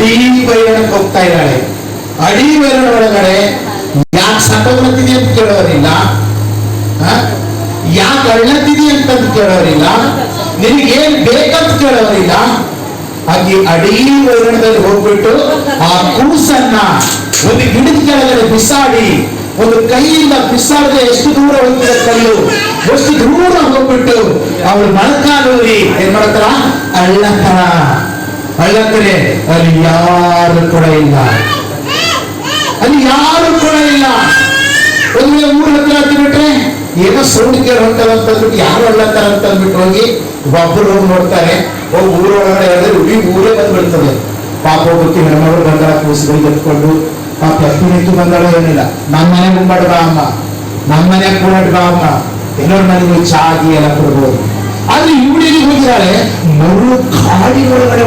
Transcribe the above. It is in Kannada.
ಅಡಿ ಬೈರಣಕ್ಕೆ ಹೋಗ್ತಾ ಇದ್ದಾಳೆ. ಅಡಿ ಬೈರಣ ಒಳಗಡೆ ಯಾಕೆ ಸತ್ತೋಗ್ಲತ್ತಿದೆ ಅಂತ ಕೇಳೋರಿಲ್ಲ, ಯಾಕೆ ಅಳ್ಳತ್ತಿದೆ ಅಂತಂದು ಕೇಳೋರಿಲ್ಲ, ನಿನಗೇನ್ ಬೇಕಂತ ಕೇಳೋರಿಲ್ಲ. ಹಾಗೆ ಅಡಿ ಬೈರಣದಲ್ಲಿ ಹೋಗ್ಬಿಟ್ಟು ಆ ಕೂಸನ್ನ ಒಂದು ಗಿಡದ ಕೆಳಗಡೆ ಬಿಸಾಡಿ, ಒಂದು ಕೈಯಿಂದ ಬಿಸಾಡದೆ ಎಷ್ಟು ದೂರ ಹೋಗ್ತಿದೆ ಕಲ್ಲು, ಎಷ್ಟು ದೂರ ಹೋಗ್ಬಿಟ್ಟು ಅವಳು ಮೊಳಕಾಲೂರಿ ಏನ್ ಮಾಡ್ತಾರ, ಅಳ್ಳತ್ತರೆ. ಅಲ್ಲಿ ಯಾರು ಕೂಡ ಇಲ್ಲ, ಅಲ್ಲಿ ಯಾರು ಕೂಡ ಇಲ್ಲ. ಒಂದು ಊರ ಹತ್ರ ಹತ್ತಿಬಿಟ್ರೆ ಏನೋ ಸೌಂಡ್ ಕೇಳಿ ಹೊಂಟದಂತಂದ್ಬಿಟ್ಟು ಯಾರು ಅಳ್ಳತ್ತಾರ ಅಂತ ಅಂದ್ಬಿಟ್ಟು ಹೋಗಿ ಒಬ್ಬರು ಹೋಗಿ ನೋಡ್ತಾರೆ. ಹೋಗಿ ಊರೊಳಗಡೆ ಹೇಳಿದ್ರೆ ಇಡೀ ಊರೇ ಬಂದ್ಬಿಡ್ತದೆ. ಪಾಪ ಹೋಗಿ ಹೆಣ್ಮಗಳು ಬಂದಾಳ, ಕೂಸುಗಳಿಗೆ ಎತ್ಕೊಂಡು ಪಾಪ ಎತ್ತಿನಿತ್ತು ಬಂದಾಳ. ಏನಿಲ್ಲ, ನಮ್ಮ ಮನೆ ಮುಂಬಾಡ್ ಬಾ ಅಮ್ಮ, ನಮ್ಮ ಮನೆ ಕೂಡಾಡ್ ಬಾ ಅಮ್ಮ, ಎಲ್ಲರ ಮನೆಗೆ ಚಾಗಿ ಎಲ್ಲ ಕೊಡ್ಬೋದು. ಆದ್ರೆ ಇವಳಿಗೆ ಹೋಗಿದ್ದಾಳೆ, ಮರು ಕಾಡಿನೊಳಗಡೆ